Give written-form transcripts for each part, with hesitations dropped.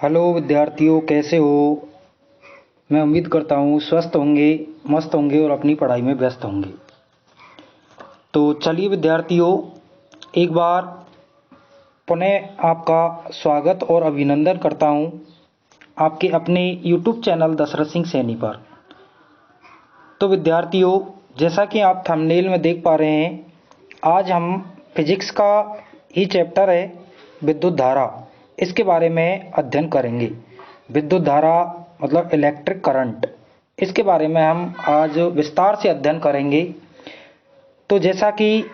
Hello विद्यार्थियों, कैसे हो। मैं उम्मीद करता हूँ स्वस्थ होंगे, मस्त होंगे और अपनी पढ़ाई में व्यस्त होंगे। तो चलिए विद्यार्थियों, एक बार पुनः आपका स्वागत और अभिनंदन करता हूँ आपके अपने YouTube चैनल दशरथ सिंह सैनी पर। तो विद्यार्थियों, जैसा कि आप थंबनेल में देख पा रहे हैं, आज हम फिजिक्स का ही चैप्टर है विद्युत धारा, इसके बारे में अध्ययन करेंगे। विद्युत धारा मतलब इलेक्ट्रिक करंट, इसके बारे में हम आज विस्तार से अध्ययन करेंगे। तो जैसा कि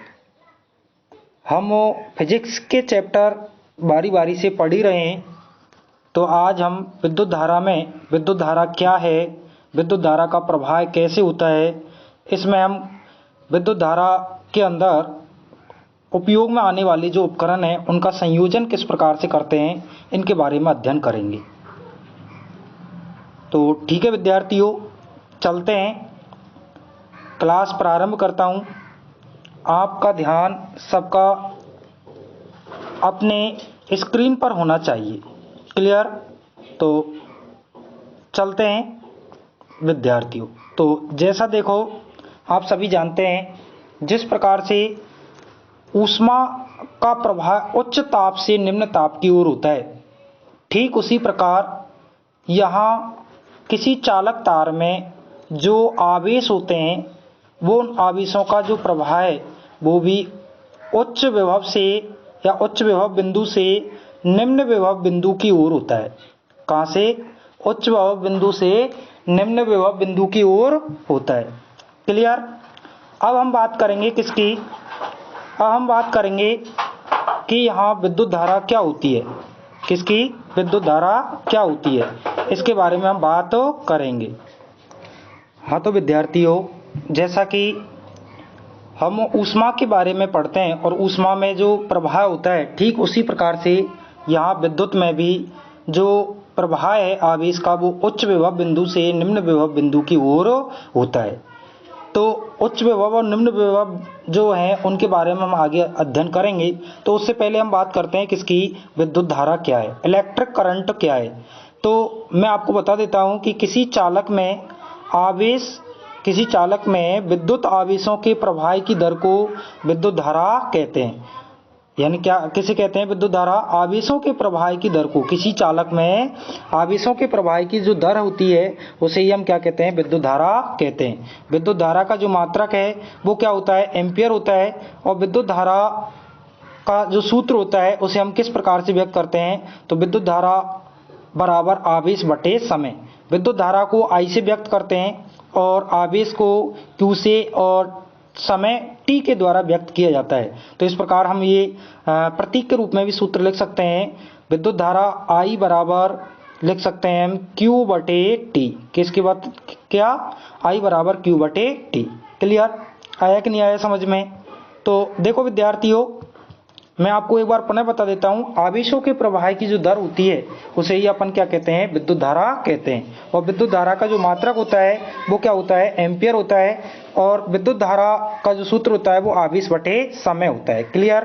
हम फिजिक्स के चैप्टर बारी बारी से पढ़ ही रहे हैं, तो आज हम विद्युत धारा में विद्युत धारा क्या है, विद्युत धारा का प्रवाह कैसे होता है, इसमें हम विद्युत धारा के अंदर उपयोग में आने वाले जो उपकरण हैं उनका संयोजन किस प्रकार से करते हैं, इनके बारे में अध्ययन करेंगे। तो ठीक है विद्यार्थियों, चलते हैं, क्लास प्रारंभ करता हूं। आपका ध्यान सबका अपने स्क्रीन पर होना चाहिए। क्लियर? तो चलते हैं विद्यार्थियों। तो जैसा देखो, आप सभी जानते हैं, जिस प्रकार से ऊष्मा का प्रवाह उच्च ताप से निम्न ताप की ओर होता है, ठीक उसी प्रकार यहाँ किसी चालक तार में जो आवेश होते हैं, वो उन आवेशों का जो प्रवाह है वो भी उच्च विभव से या उच्च विभव बिंदु से निम्न विभव बिंदु की ओर होता है। कहाँ से? उच्च विभव बिंदु से निम्न विभव बिंदु की ओर होता है। क्लियर? अब हम बात करेंगे किसकी? अब हम बात करेंगे कि यहाँ विद्युत धारा क्या होती है। किसकी? विद्युत धारा क्या होती है, इसके बारे में हम बात करेंगे। हाँ, तो विद्यार्थियों, जैसा कि हम ऊष्मा के बारे में पढ़ते हैं और ऊष्मा में जो प्रवाह होता है, ठीक उसी प्रकार से यहाँ विद्युत में भी जो प्रवाह है आवेश का, वो उच्च विभव बिंदु से निम्न विभव बिंदु की ओर होता है। तो उच्च विभव और निम्न विभव जो हैं उनके बारे में हम आगे अध्ययन करेंगे। तो उससे पहले हम बात करते हैं किसकी? विद्युत धारा क्या है, इलेक्ट्रिक करंट क्या है। तो मैं आपको बता देता हूं कि किसी चालक में विद्युत आवेशों के प्रवाह की दर को विद्युत धारा कहते हैं। यानी क्या किसे कहते हैं? विद्युत धारा। आवेशों के प्रवाह की दर को, किसी चालक में आवेशों के प्रवाह की जो दर होती है उसे ही हम क्या कहते हैं? विद्युत धारा कहते हैं। विद्युत धारा का जो मात्रक है वो क्या होता है? एम्पियर होता है। और विद्युत धारा का जो सूत्र होता है उसे हम किस प्रकार से व्यक्त करते हैं? तो विद्युत धारा बराबर आवेश बटे समय। विद्युत धारा को I से व्यक्त करते हैं और आवेश को Q से और समय t के द्वारा व्यक्त किया जाता है। तो इस प्रकार हम ये प्रतीक के रूप में भी सूत्र लिख सकते हैं। विद्युत धारा I बराबर लिख सकते हैं हम Q बटे T। किसकी बात? क्या? I बराबर Q बटे T। क्लियर? आया कि नहीं आया समझ में? तो देखो विद्यार्थियों, मैं आपको एक बार पुनः बता देता हूं, आवेशों के प्रवाह की जो दर होती है उसे ही अपन क्या कहते हैं? विद्युत धारा कहते हैं। और विद्युत धारा का जो मात्रक होता है वो क्या होता है? एम्पियर होता है। और विद्युत धारा का जो सूत्र होता है वो आवेश बटे समय होता है। क्लियर?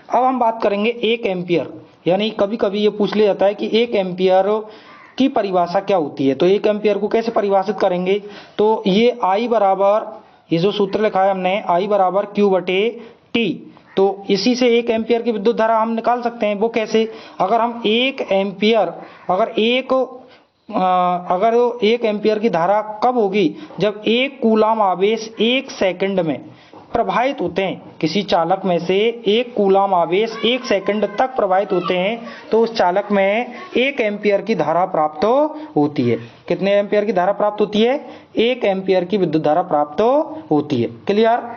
अब हम बात करेंगे 1 एम्पियर। यानी कभी कभी ये पूछ लिया जाता है कि 1 एम्पियर की परिभाषा क्या होती है। तो 1 एम्पियर को कैसे परिभाषित करेंगे? तो ये I बराबर, ये जो सूत्र लिखा है हमने, I बराबर Q बटे T। तो इसी से 1 एम्पियर की विद्युत धारा हम निकाल सकते हैं। वो कैसे? अगर हम 1 एम्पियर, अगर 1 एम्पियर की धारा कब होगी? जब 1 कूलाम आवेश 1 सेकंड में प्रवाहित होते हैं। किसी चालक में से 1 कूलाम आवेश 1 सेकंड तक प्रवाहित होते हैं, तो उस चालक में 1 एम्पियर की धारा प्राप्त होती है। कितने एम्पियर की धारा प्राप्त होती है? 1 एम्पियर की विद्युत धारा प्राप्त होती है। क्लियर?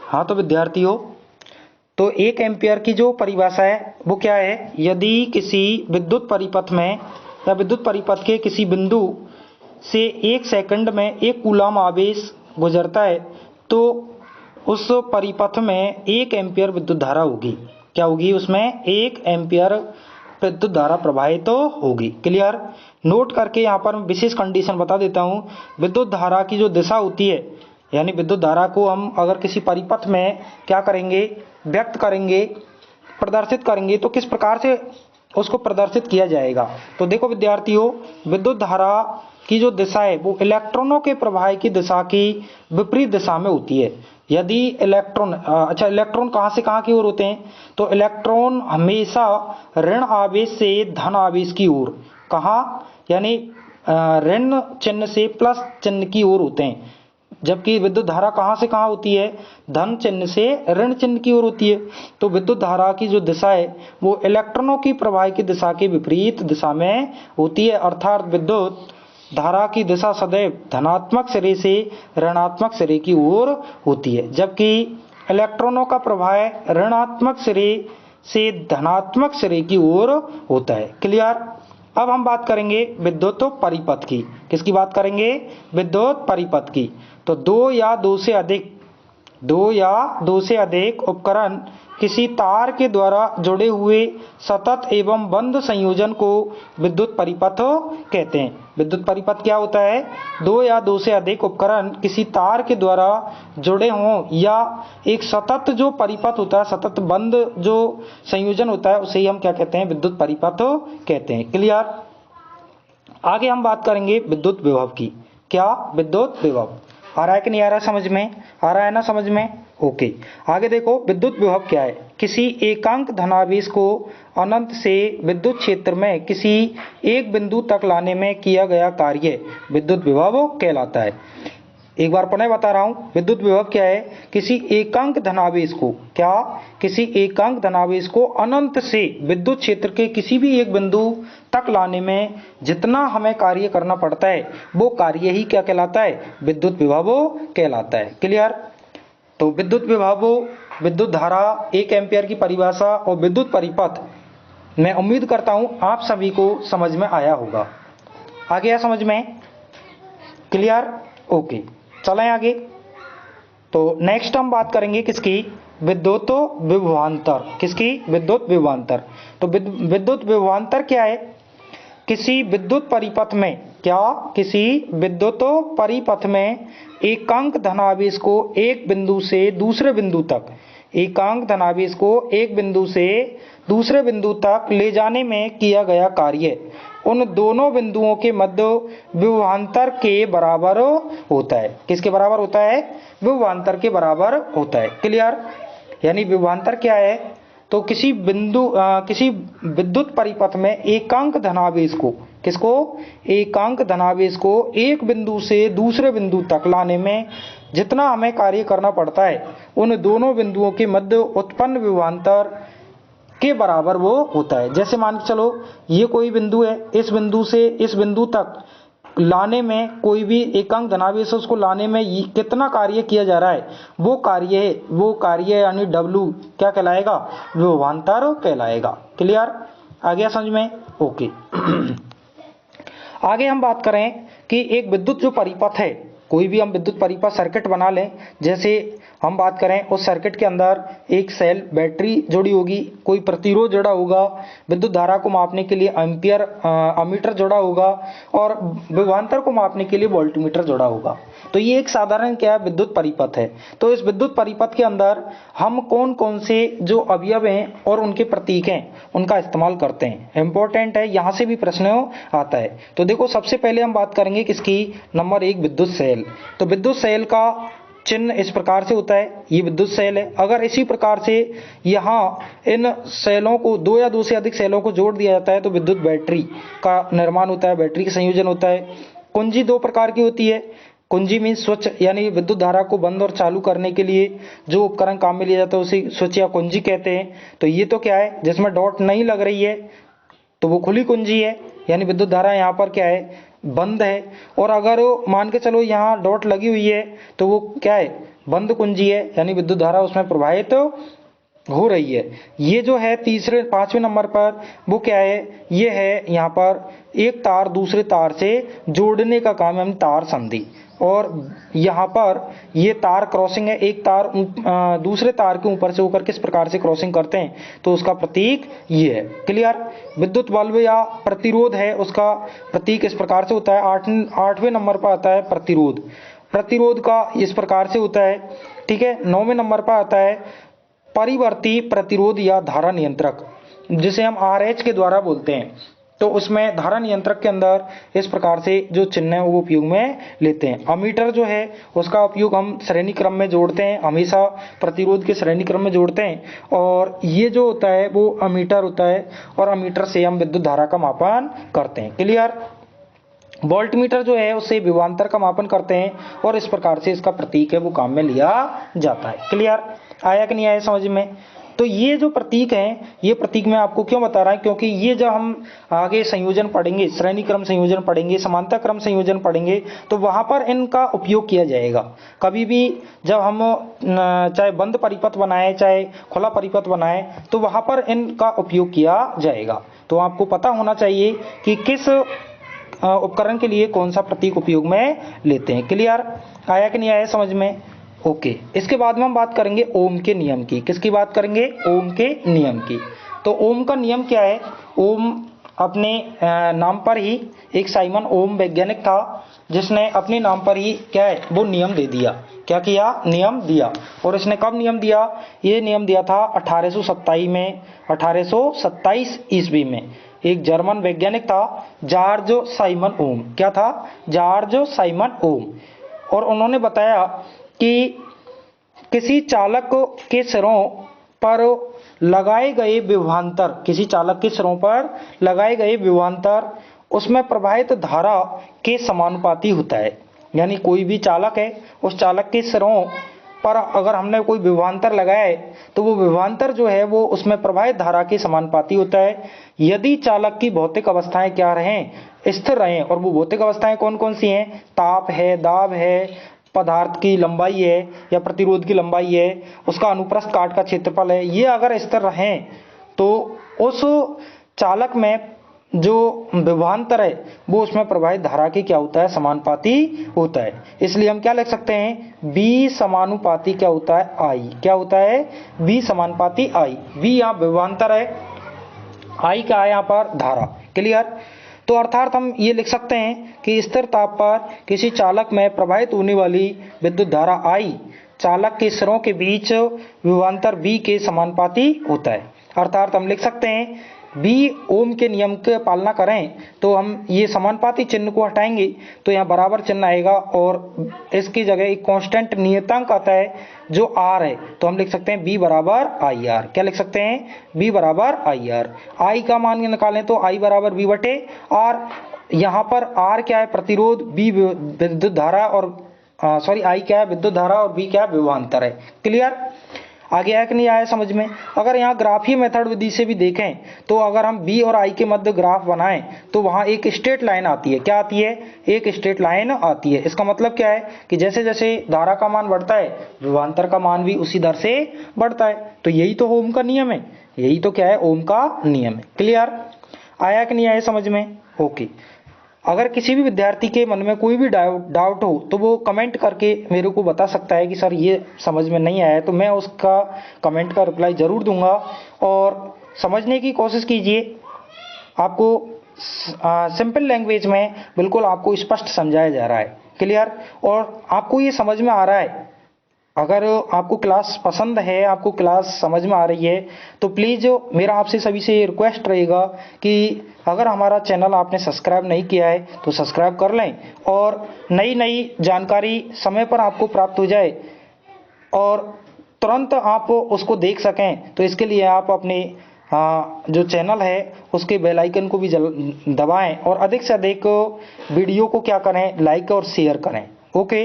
हाँ, तो विद्यार्थियों, तो 1 एम्पियर की जो परिभाषा है वो क्या है? यदि किसी विद्युत परिपथ में या विद्युत परिपथ के किसी बिंदु से 1 सेकंड में 1 कूलाम आवेश गुजरता है, तो उस परिपथ में 1 एम्पियर विद्युत धारा होगी। क्या होगी? उसमें 1 एम्पियर विद्युत धारा प्रवाहित होगी। क्लियर? नोट करके यहाँ पर विशेष कंडीशन बता देता हूँ। विद्युत धारा की जो दिशा होती है, यानी विद्युत धारा को हम अगर किसी परिपथ में क्या करेंगे? व्यक्त करेंगे, प्रदर्शित करेंगे, तो किस प्रकार से उसको प्रदर्शित किया जाएगा। तो देखो विद्यार्थियों, विद्युत धारा की जो दिशा है वो इलेक्ट्रॉनों के प्रवाह की दिशा की विपरीत दिशा में होती है। यदि इलेक्ट्रॉन इलेक्ट्रॉन कहाँ से कहाँ की ओर होते हैं, तो इलेक्ट्रॉन हमेशा ऋण आवेश से धन आवेश की ओर, कहाँ, यानी ऋण चिन्ह से प्लस चिन्ह की ओर होते हैं, जबकि विद्युत धारा कहाँ से कहाँ होती है, धन चिन्ह से ऋण चिन्ह की ओर होती है। तो विद्युत धारा की जो दिशा है वो इलेक्ट्रॉनों की प्रवाह की दिशा के विपरीत दिशा में होती है, अर्थात विद्युत धारा की दिशा सदैव धनात्मक सिरे से ऋणात्मक सिरे की ओर होती है, जबकि इलेक्ट्रॉनों का प्रवाह ऋणात्मक सिरे से धनात्मक सिरे की ओर होता है। क्लियर। अब हम बात करेंगे विद्युत परिपथ की। किसकी बात करेंगे, विद्युत परिपथ की। तो दो या दो से अधिक उपकरण किसी तार के द्वारा जुड़े हुए सतत एवं बंद संयोजन को विद्युत परिपथ कहते हैं। विद्युत परिपथ क्या होता है, दो या दो से अधिक उपकरण किसी तार के द्वारा जुड़े हों या एक सतत जो परिपथ होता है, सतत बंद जो संयोजन होता है, उसे ही हम क्या कहते हैं, विद्युत परिपथ कहते हैं। क्लियर। आगे हम बात करेंगे विद्युत विभव की। क्या, विद्युत विभव। आ रहा है कि नहीं आ रहा है समझ में, आ रहा है ना समझ में, ओके। आगे देखो विद्युत विभव क्या है, किसी एकांक धनावेश को अनंत से विद्युत क्षेत्र में किसी एक बिंदु तक लाने में किया गया कार्य विद्युत विभव कहलाता है। एक बार पुनः बता रहा हूं, विद्युत विभव क्या है, किसी एकांक धनावेश को, क्या, किसी एकांक धनावेश को अनंत से विद्युत क्षेत्र के किसी भी एक बिंदु तक लाने में जितना हमें कार्य करना पड़ता है वो कार्य ही क्या कहलाता है, विद्युत विभव कहलाता है। क्लियर। तो विद्युत विभव, विद्युत धारा, 1 एम्पियर की परिभाषा और विद्युत परिपथ, मैं उम्मीद करता हूं आप सभी को समझ में आया होगा। आ गया समझ में, क्लियर, ओके। चलें आगे। तो नेक्स्ट हम बात करेंगे किसकी, विद्युत विभवांतर। किसकी, विद्युत विभवांतर। तो विद्युत विभवांतर क्या है, किसी विद्युत परिपथ में, क्या, किसी विद्युत परिपथ में एकांक धनावेश को एक बिंदु से दूसरे बिंदु तक, एकांक धनावेश को एक बिंदु से दूसरे बिंदु तक ले जाने में किया गया कार्य उन दोनों बिंदुओं के मध्य विभवांतर के बराबर होता है। किसके बराबर होता है, विभवांतर के बराबर होता है। क्लियर। यानी विभवांतर क्या है, तो किसी विद्युत परिपथ में एकांक धनावेश को, किसको, एकांक धनावेश को एक बिंदु से दूसरे बिंदु तक लाने में जितना हमें कार्य करना पड़ता है उन दोनों बिंदुओं के मध्य उत्पन्न विभवांतर के बराबर वो होता है। जैसे मान के चलो ये कोई बिंदु है, इस बिंदु से इस बिंदु तक लाने में कोई भी एकांक धनावेश है उसको लाने में कितना कार्य किया जा रहा है, वो कार्य यानी W क्या कहलाएगा, विभवांतर कहलाएगा। क्लियर। आ गया समझ में, ओके। आगे हम बात करें कि एक विद्युत जो परिपथ है, कोई भी हम विद्युत परिपथ सर्किट बना लें, जैसे हम बात करें उस सर्किट के अंदर एक सेल बैटरी जुड़ी होगी, कोई प्रतिरोध जुड़ा होगा, विद्युत धारा को मापने के लिए एम्पियर अमीटर जुड़ा होगा और विभवांतर को मापने के लिए वोल्टमीटर जुड़ा होगा। तो ये एक साधारण क्या है, विद्युत परिपथ है। तो इस विद्युत परिपथ के अंदर हम कौन कौन से जो अवयव हैं और उनके प्रतीक हैं उनका इस्तेमाल करते हैं, इंपॉर्टेंट है, यहाँ से भी प्रश्न आता है। तो देखो सबसे पहले हम बात करेंगे किसकी, नंबर 1 विद्युत सेल। तो विद्युत सेल का चिन्ह इस प्रकार से होता है, ये विद्युत सेल है। अगर इसी प्रकार से यहाँ इन सेलों को, दो या दो से अधिक सेलों को जोड़ दिया जाता है तो विद्युत बैटरी का निर्माण होता है, बैटरी का संयोजन होता है। कुंजी 2 प्रकार की होती है, कुंजी मीन स्विच, यानी विद्युत धारा को बंद और चालू करने के लिए जो उपकरण काम में लिया जाता है उसे स्विच या कुंजी कहते हैं। तो ये तो क्या है, जिसमें डॉट नहीं लग रही है तो वो खुली कुंजी है, यानी विद्युत धारा यहाँ पर क्या है, बंद है। और अगर मान के चलो यहाँ डॉट लगी हुई है तो वो क्या है, बंद कुंजी है, यानी विद्युत धारा उसमें प्रवाहित हो रही है। ये जो है 5वें नंबर पर वो क्या है, ये है यहाँ पर एक तार दूसरे तार से जोड़ने का काम, यानी तार संधि। और यहाँ पर ये तार क्रॉसिंग है, एक तार दूसरे तार के ऊपर से होकर किस प्रकार से क्रॉसिंग करते हैं तो उसका प्रतीक ये है। क्लियर। विद्युत बल्ब या प्रतिरोध है, उसका प्रतीक इस प्रकार से होता है। 8वें नंबर पर आता है प्रतिरोध, प्रतिरोध का इस प्रकार से होता है, ठीक है। 9वें नंबर पर आता है परिवर्ती प्रतिरोध या धारा नियंत्रक, जिसे हम RH के द्वारा बोलते हैं। तो उसमें धारा नियंत्रक के अंदर इस प्रकार से जो चिन्ह है वो उपयोग में लेते हैं। अमीटर जो है उसका उपयोग हम श्रेणी क्रम में जोड़ते हैं, हमेशा प्रतिरोध के श्रेणी क्रम में जोड़ते हैं। और ये जो होता है वो अमीटर होता है और अमीटर से हम विद्युत धारा का मापन करते हैं। क्लियर। वोल्टमीटर जो है उससे विभवांतर का मापन करते हैं और इस प्रकार से इसका प्रतीक है वो काम में लिया जाता है। क्लियर। आया कि नहीं आया समझ में। तो ये जो प्रतीक हैं, ये प्रतीक मैं आपको क्यों बता रहा हूं, क्योंकि ये जब हम आगे संयोजन पढ़ेंगे, श्रेणी क्रम संयोजन पढ़ेंगे, समांतर क्रम संयोजन पढ़ेंगे, तो वहां पर इनका उपयोग किया जाएगा। कभी भी जब हम चाहे बंद परिपथ बनाए चाहे खुला परिपथ बनाए तो वहां पर इनका उपयोग किया जाएगा। तो आपको पता होना चाहिए कि किस उपकरण के लिए कौन सा प्रतीक उपयोग में लेते हैं। क्लियर। आया कि नहीं आया समझ में। ओके। इसके बाद में हम बात करेंगे ओम के नियम की। किसकी बात करेंगे? ओम के नियम की। तो ओम का नियम क्या है? ओम अपने नाम पर ही एक साइमन ओम वैज्ञानिक था जिसने अपने नाम पर ही क्या है वो नियम दे दिया। क्या किया? नियम दिया। और इसने कब नियम दिया? ये नियम दिया था 1827 में, 1827 ईस्वी में। एक जर्मन वैज्ञानिक था जॉर्ज साइमन ओम। क्या था? जॉर्ज साइमन ओम। और उन्होंने बताया कि किसी चालक के सिरों पर लगाए गए विभवांतर, किसी चालक के सिरों पर लगाए गए विभवांतर उसमें प्रवाहित धारा के समानुपाती होता है। यानी कोई भी चालक है, उस चालक के सिरों पर अगर हमने कोई विभवांतर लगाया है तो वो विभवांतर जो है वो उसमें प्रवाहित धारा के समानुपाती होता है। यदि चालक की भौतिक अवस्थाएं क्या रहें? स्थिर रहें। और वो भौतिक अवस्थाएं कौन कौन सी हैं? ताप है, दाब है, पदार्थ की लंबाई है या प्रतिरोध की लंबाई है, उसका अनुप्रस्थ काट का क्षेत्रफल है, ये अगर स्थिर रहें तो उस चालक में जो विभवांतर है वो उसमें प्रवाहित धारा की क्या होता है? समानुपाती होता है। इसलिए हम क्या लिख सकते हैं? B समानुपाती क्या होता है? I। क्या होता है? B समानुपाती I। B यहाँ विभवांतर है, I क्या है यहाँ पर? धारा। क्लियर। तो अर्थात हम ये लिख सकते हैं कि स्थिर ताप पर किसी चालक में प्रवाहित होने वाली विद्युत धारा I चालक के सिरों के बीच विभवांतर B के समानुपाती होता है। अर्थात हम लिख सकते हैं B ओम के नियम की पालना करें तो हम ये समानुपाती चिन्ह को हटाएंगे तो यहाँ बराबर चिन्ह आएगा और इसकी जगह एक कांस्टेंट नियतांक आता है जो R है। तो हम लिख सकते हैं B बराबर IR। क्या लिख सकते हैं? B बराबर IR। I का मान निकालें तो I बराबर B बटे R। यहाँ पर R क्या है? प्रतिरोध, B विद्युत धारा और I क्या है? विद्युत धारा और B क्या है? विभवांतर है। क्लियर। आगे आया कि नहीं आया समझ में। अगर यहाँ ग्राफीय मेथड विधि से भी देखें तो अगर हम B और I के मध्य ग्राफ बनाएं तो वहां एक स्ट्रेट लाइन आती है। क्या आती है? एक स्ट्रेट लाइन आती है। इसका मतलब क्या है कि जैसे जैसे धारा का मान बढ़ता है विभवांतर का मान भी उसी दर से बढ़ता है। तो यही तो ओम का नियम है, यही तो क्या है? ओम का नियम है। क्लियर। आया कि नहीं आया समझ में। ओके। अगर किसी भी विद्यार्थी के मन में कोई भी डाउट हो तो वो कमेंट करके मेरे को बता सकता है कि सर ये समझ में नहीं आया, तो मैं उसका कमेंट का रिप्लाई जरूर दूंगा। और समझने की कोशिश कीजिए। आपको सिंपल लैंग्वेज में बिल्कुल आपको स्पष्ट समझाया जा रहा है। क्लियर। और आपको ये समझ में आ रहा है। अगर आपको क्लास पसंद है, आपको क्लास समझ में आ रही है तो प्लीज़ मेरा आपसे सभी से रिक्वेस्ट रहेगा कि अगर हमारा चैनल आपने सब्सक्राइब नहीं किया है तो सब्सक्राइब कर लें और नई नई जानकारी समय पर आपको प्राप्त हो जाए और तुरंत आप उसको देख सकें। तो इसके लिए आप अपने जो चैनल है उसके बेल आइकन को भी दबाएं और अधिक से अधिक वीडियो को क्या करें? लाइक और शेयर करें। ओके।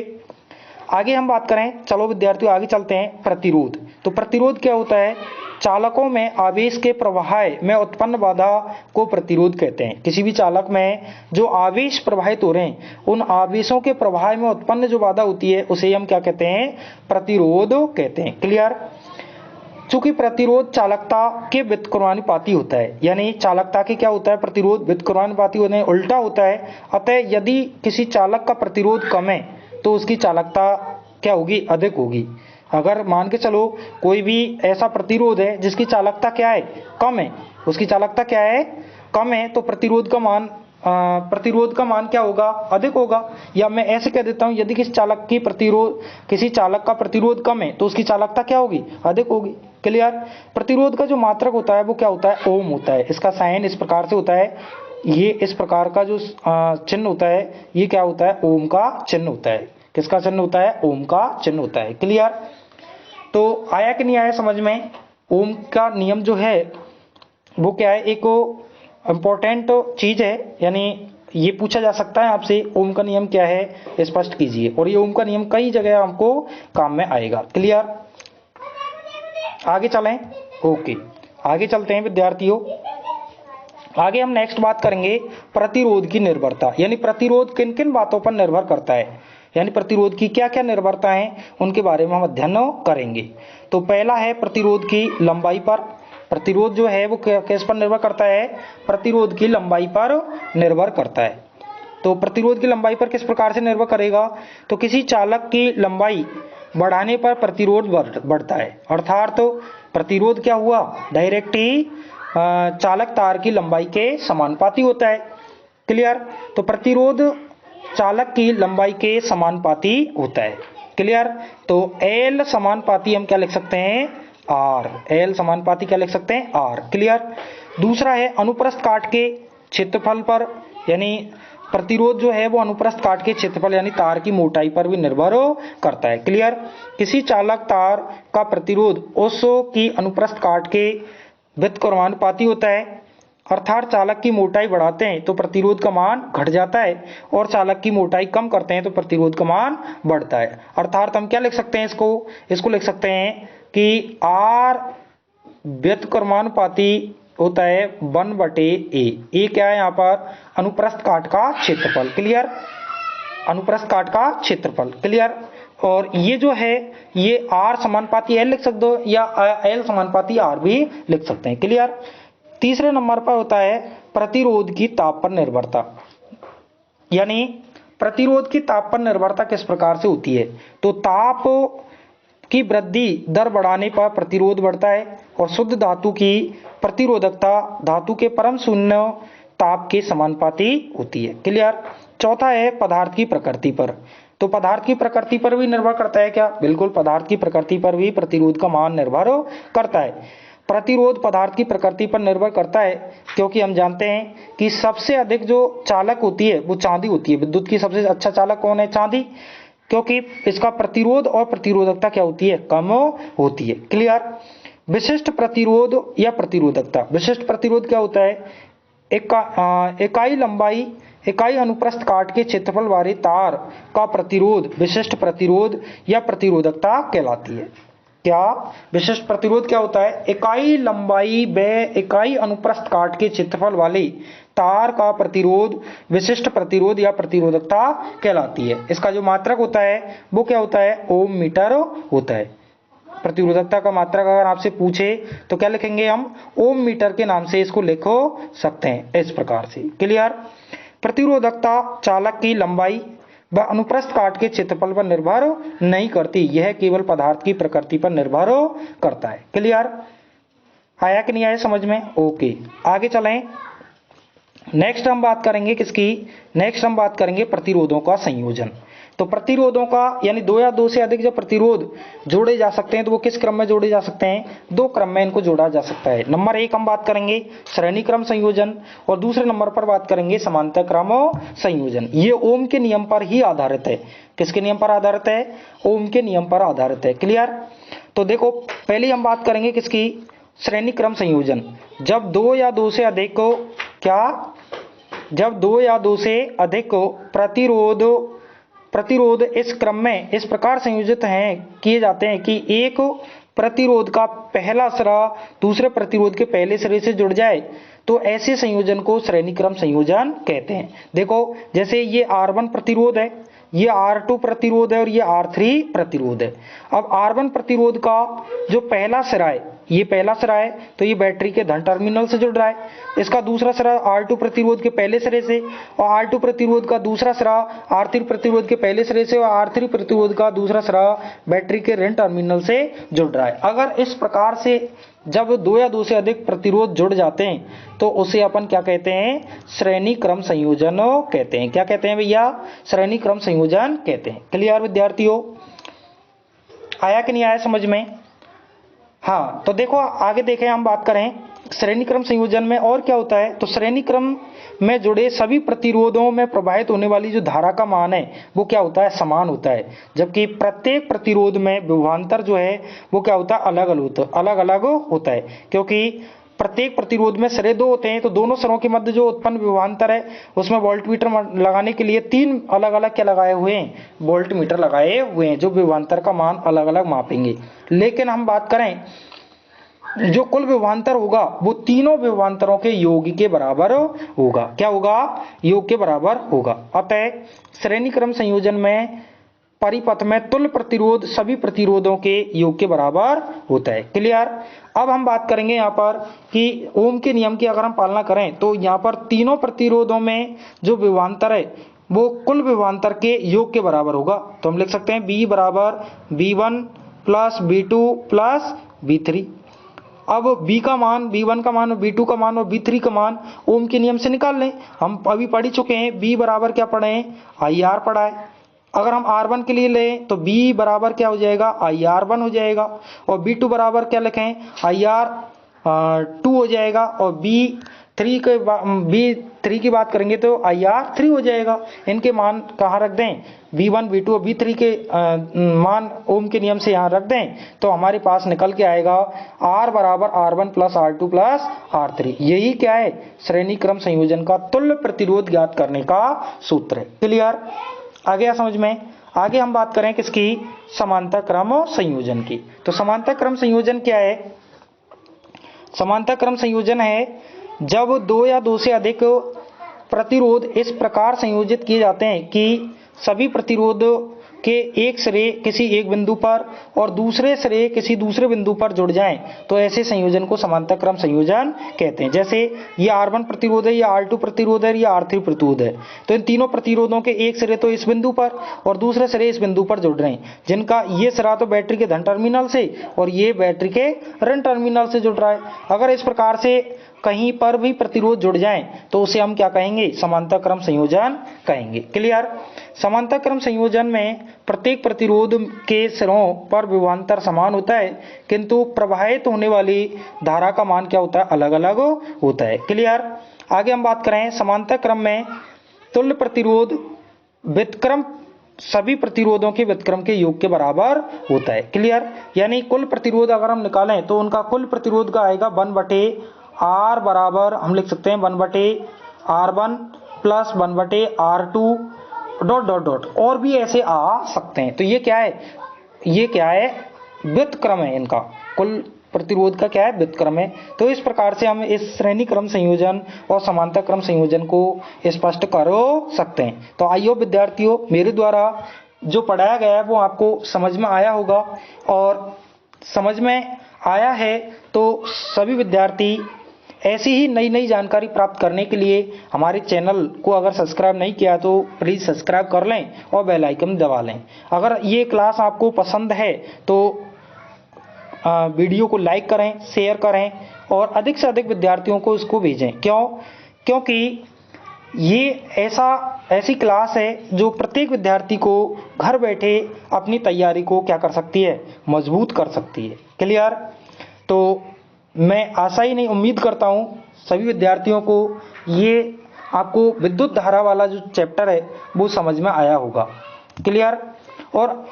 आगे हम बात करें, चलो विद्यार्थियों आगे चलते हैं। प्रतिरोध। तो प्रतिरोध क्या होता है? चालकों में आवेश के प्रवाह में उत्पन्न बाधा को प्रतिरोध कहते हैं। किसी भी चालक में जो आवेश प्रवाहित हो रहे हैं उन आवेशों के प्रवाह में उत्पन्न जो बाधा होती है उसे हम क्या कहते हैं? प्रतिरोध कहते हैं। क्लियर। चूंकि प्रतिरोध चालकता के व्युत्क्रमानुपाती होता है, यानी चालकता के क्या होता है? प्रतिरोध व्युत्क्रमानुपाती होने उल्टा होता है। अतः यदि किसी चालक का प्रतिरोध कम है तो उसकी चालकता क्या होगी? अधिक होगी। अगर मान के चलो कोई भी ऐसा प्रतिरोध है जिसकी चालकता क्या है? कम है, उसकी चालकता क्या है? कम है, तो प्रतिरोध का मान क्या होगा? अधिक होगा। या मैं ऐसे कह देता हूं, यदि किसी चालक का प्रतिरोध कम है तो उसकी चालकता क्या होगी? अधिक होगी। क्लियर। प्रतिरोध का जो मात्रक होता है वो क्या होता है, ओम होता है। इसका साइन इस प्रकार से होता है, ये इस प्रकार का जो चिन्ह होता है ये क्या होता है, ओम का चिन्ह होता है। किसका चिन्ह होता है, ओम का चिन्ह होता है। क्लियर। तो आया कि नहीं आया समझ में। ओम का नियम जो है वो क्या है, एक इंपॉर्टेंट चीज है, यानी ये पूछा जा सकता है आपसे ओम का नियम क्या है, स्पष्ट कीजिए। और ये ओम का नियम कई जगह हमको काम में आएगा। क्लियर। आगे चलें। ओके, आगे चलते हैं विद्यार्थियों। आगे हम नेक्स्ट बात करेंगे प्रतिरोध की निर्भरता, यानी प्रतिरोध किन किन बातों पर निर्भर करता है, यानी प्रतिरोध की क्या क्या निर्भरता है उनके बारे में हम अध्ययन करेंगे। तो पहला है प्रतिरोध की लंबाई पर। प्रतिरोध जो है वो किस पर निर्भर करता है, प्रतिरोध की लंबाई पर निर्भर करता है। तो प्रतिरोध की लंबाई पर किस प्रकार से निर्भर करेगा, तो किसी चालक की लंबाई बढ़ाने पर प्रतिरोध बढ़ता है। अर्थात तो प्रतिरोध क्या हुआ, डायरेक्ट ही चालक तार की लंबाई के समानुपाती होता है। क्लियर। तो प्रतिरोध चालक की लंबाई के समानुपाती होता है। क्लियर। तो L समानुपाती हम क्या लिख सकते हैं, R। L समानुपाती क्या लिख सकते हैं, R। क्लियर। दूसरा है अनुप्रस्थ काट के क्षेत्रफल पर, यानी प्रतिरोध जो है वो अनुप्रस्थ काट के क्षेत्रफल यानी तार की मोटाई पर भी निर्भर करता है। क्लियर। किसी चालक तार का प्रतिरोध उस की अनुप्रस्थ काट के व्युत्क्रमानुपाती होता है। अर्थात चालक की मोटाई बढ़ाते हैं तो प्रतिरोध का मान घट जाता है, और चालक की मोटाई कम करते हैं तो प्रतिरोध का मान बढ़ता है। अर्थात हम क्या लिख सकते हैं, इसको लिख सकते हैं कि R व्युत्क्रमानुपाती होता है 1/A। ए क्या है यहाँ पर, अनुप्रस्थ काट का क्षेत्रफल। क्लियर। अनुप्रस्थ काट का क्षेत्रफल। क्लियर। और ये जो है ये R समानुपाती L लिख सकते हो, या L समानुपाती R भी लिख सकते हैं। क्लियर। तीसरे नंबर पर होता है प्रतिरोध की ताप पर निर्भरता, यानी प्रतिरोध की ताप पर निर्भरता किस प्रकार से होती है, तो ताप की वृद्धि दर बढ़ाने पर प्रतिरोध बढ़ता है, और शुद्ध धातु की प्रतिरोधकता धातु के परम शून्य ताप के समानुपाती होती है। क्लियर। चौथा है पदार्थ की प्रकृति पर। तो पदार्थ की प्रकृति पर भी निर्भर करता है क्या, बिल्कुल पदार्थ की प्रकृति पर भी प्रतिरोध का मान निर्भर करता है। प्रतिरोध पदार्थ की प्रकृति पर निर्भर करता है, क्योंकि हम जानते हैं कि सबसे अधिक जो चालक होती है वो चांदी होती है। विद्युत की सबसे अच्छा चालक कौन है, चांदी, क्योंकि इसका प्रतिरोध और प्रतिरोधकता क्या होती है, कम होती है। क्लियर। विशिष्ट प्रतिरोध या प्रतिरोधकता। विशिष्ट प्रतिरोध क्या होता है, इकाई लंबाई इकाई अनुप्रस्थ काट के क्षेत्रफल वाले तार का प्रतिरोध विशिष्ट प्रतिरोध या प्रतिरोधकता कहलाती है। क्या विशिष्ट प्रतिरोध क्या होता है, इकाई लंबाई व इकाई अनुप्रस्थ काट के क्षेत्रफल वाले तार का प्रतिरोध विशिष्ट प्रतिरोध या प्रतिरोधकता कहलाती है। इसका जो मात्रक होता है वो क्या होता है, ओम मीटर होता है। प्रतिरोधकता का मात्रक अगर आपसे पूछे तो क्या लिखेंगे हम, ओम मीटर के नाम से इसको लिखो सकते हैं इस प्रकार से। क्लियर। प्रतिरोधकता चालक की लंबाई व अनुप्रस्थ काट के क्षेत्रफल पर निर्भर नहीं करती, यह केवल पदार्थ की प्रकृति पर निर्भर करता है। क्लियर। आया कि नहीं आया समझ में। ओके, आगे चलें। नेक्स्ट हम बात करेंगे किसकी, नेक्स्ट हम बात करेंगे प्रतिरोधों का संयोजन। तो प्रतिरोधों का यानी दो या दो से अधिक जब प्रतिरोध जोड़े जा सकते हैं तो वो किस क्रम में जोड़े जा सकते हैं, दो क्रम में इनको जोड़ा जा सकता है। नंबर 1 हम बात करेंगे श्रेणी क्रम संयोजन, और दूसरे नंबर पर बात करेंगे समांतर क्रम संयोजन। ये ओम के नियम पर ही आधारित है। किसके नियम पर आधारित है, ओम के नियम पर आधारित है। क्लियर। तो देखो पहले हम बात करेंगे किसकी, श्रेणी क्रम संयोजन। जब दो या दो से अधिक को क्या, जब दो या दो से अधिक प्रतिरोध इस क्रम में इस प्रकार संयोजित हैं किए जाते हैं कि एक प्रतिरोध का पहला सिरा दूसरे प्रतिरोध के पहले सिरे से जुड़ जाए, तो ऐसे संयोजन को श्रेणी क्रम संयोजन कहते हैं। देखो जैसे ये R1 प्रतिरोध है, ये R2 प्रतिरोध है और ये R3 प्रतिरोध है। अब R1 प्रतिरोध का जो पहला सिरा है, ये पहला सिरा है तो ये बैटरी के धन टर्मिनल से जुड़ रहा है। इसका दूसरा सिरा R2 प्रतिरोध के पहले सिरे से, और R2 प्रतिरोध का दूसरा सिरा R3 प्रतिरोध के पहले सिरे से, और R3 प्रतिरोध का दूसरा सिरा बैटरी के ऋण टर्मिनल से जुड़ रहा है। अगर इस प्रकार से जब दो या दो से अधिक प्रतिरोध जुड़ जाते हैं तो उसे अपन क्या कहते हैं, श्रेणी क्रम संयोजन कहते हैं। क्या कहते हैं भैया, श्रेणी क्रम संयोजन कहते हैं। क्लियर विद्यार्थियों, आया कि नहीं आया समझ में। हाँ, तो देखो आगे देखें, हम बात करें श्रेणी क्रम संयोजन में और क्या होता है। तो श्रेणी क्रम में जुड़े सभी प्रतिरोधों में प्रवाहित होने वाली जो धारा का मान है वो क्या होता है, समान होता है, जबकि प्रत्येक प्रतिरोध में विभवांतर जो है वो क्या होता है, अलग अलग होता है, क्योंकि प्रत्येक प्रतिरोध में सिरे दो होते हैं, तो दोनों सिरों के मध्य जो उत्पन्न विभवांतर है उसमें वोल्टमीटर लगाने के लिए तीन अलग अलग क्या लगाए हुए हैं, वोल्टमीटर लगाए हुए हैं, जो विभवांतर का मान अलग अलग मापेंगे। लेकिन हम बात करें जो कुल विभवांतर होगा वो तीनों विभवांतरों के योग के बराबर होगा। क्या होगा, योग के बराबर होगा। अतः श्रेणी क्रम संयोजन में परिपथ में तुल्य प्रतिरोध सभी प्रतिरोधों के योग के बराबर होता है। क्लियर। अब हम बात करेंगे यहाँ पर कि ओम के नियम की अगर हम पालना करें तो यहाँ पर तीनों प्रतिरोधों में जो विभवांतर है वो कुल विभवांतर के योग के बराबर होगा। तो हम लिख सकते हैं B बराबर V1 plus V2 plus V3। अब B का मान, V1 का मान, V2 का मान और V3 का मान ओम के नियम से निकाल लें। हम अभी पढ़ ही चुके हैं, B बराबर क्या पढ़े हैं, IR पढ़ा है। अगर हम R1 के लिए लें तो B बराबर क्या हो जाएगा, IR1 हो जाएगा, और B2 बराबर क्या लिखें, IR2 हो जाएगा, और B3 की बात करेंगे तो IR3 हो जाएगा। इनके मान कहाँ रख दें, V1 V2 और V3 के मान ओम के नियम से यहाँ रख दें तो हमारे पास निकल के आएगा R बराबर R1 plus R2 plus R3। यही क्या है, श्रेणी क्रम संयोजन का तुल्य प्रतिरोध ज्ञात करने का सूत्र है। क्लियर, आ गया समझ में। आगे हम बात करें किसकी, समांतर क्रम संयोजन की। तो समांतर क्रम संयोजन क्या है, समांतर क्रम संयोजन है जब दो या दो से अधिक प्रतिरोध इस प्रकार संयोजित किए जाते हैं कि सभी प्रतिरोध के एक सिरे किसी एक बिंदु पर और दूसरे सिरे किसी दूसरे बिंदु पर जुड़ जाएं, तो ऐसे संयोजन को समांतर क्रम संयोजन कहते हैं। जैसे ये R1 प्रतिरोध है, ये R2 प्रतिरोध है, ये R3 प्रतिरोध है, तो इन तीनों प्रतिरोधों के एक सिरे तो इस बिंदु पर और दूसरे सिरे इस बिंदु पर जुड़ रहे हैं, जिनका ये सिरा तो बैटरी के धन टर्मिनल से और ये बैटरी के ऋण टर्मिनल से जुड़ रहा है। अगर इस प्रकार से कहीं पर भी प्रतिरोध जुड़ जाएं तो उसे हम क्या कहेंगे, समांतर क्रम संयोजन कहेंगे। क्लियर। समांतर क्रम संयोजन में प्रत्येक प्रतिरोध के सिरों पर विभवांतर समान होता है, किंतु प्रवाहित होने वाली धारा का मान क्या होता है, अलग अलग होता है। क्लियर। आगे हम बात करें समांतर क्रम में तुल्य प्रतिरोध व्युत्क्रम सभी प्रतिरोधों के व्युत्क्रम के योग के बराबर होता है। क्लियर। यानी कुल प्रतिरोध अगर हम निकालें तो उनका कुल प्रतिरोध का आएगा 1/R बराबर हम लिख सकते हैं 1/R1 plus 1/R2 dot dot dot, और भी ऐसे आ सकते हैं। तो ये क्या है, ये क्या है, व्युत्क्रम है, इनका कुल प्रतिरोध का क्या है, व्युत्क्रम है। तो इस प्रकार से हम इस श्रेणी क्रम संयोजन और समांतर क्रम संयोजन को स्पष्ट कर सकते हैं। तो आइए विद्यार्थियों, मेरे द्वारा जो पढ़ाया गया है वो आपको समझ में आया होगा, और समझ में आया है तो सभी विद्यार्थी ऐसी ही नई नई जानकारी प्राप्त करने के लिए हमारे चैनल को अगर सब्सक्राइब नहीं किया तो प्लीज़ सब्सक्राइब कर लें और बेल आइकन दबा लें। अगर ये क्लास आपको पसंद है तो वीडियो को लाइक करें, शेयर करें और अधिक से अधिक विद्यार्थियों को इसको भेजें। क्योंकि ये ऐसी क्लास है जो प्रत्येक विद्यार्थी को घर बैठे अपनी तैयारी को क्या कर सकती है, मजबूत कर सकती है। क्लियर। तो मैं आशा ही नहीं, उम्मीद करता हूँ सभी विद्यार्थियों को ये आपको विद्युत धारा वाला जो चैप्टर है वो समझ में आया होगा। क्लियर। और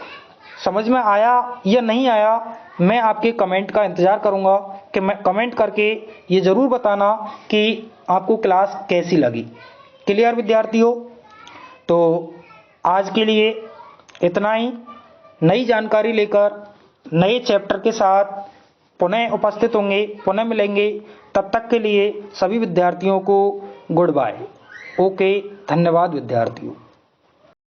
समझ में आया या नहीं आया, मैं आपके कमेंट का इंतज़ार करूँगा कि मैं कमेंट करके ये ज़रूर बताना कि आपको क्लास कैसी लगी। क्लियर विद्यार्थियों। तो आज के लिए इतना ही। नई जानकारी लेकर नए चैप्टर के साथ पुनः उपस्थित होंगे, पुनः मिलेंगे। तब तक के लिए सभी विद्यार्थियों को गुड बाय। ओके, धन्यवाद विद्यार्थियों।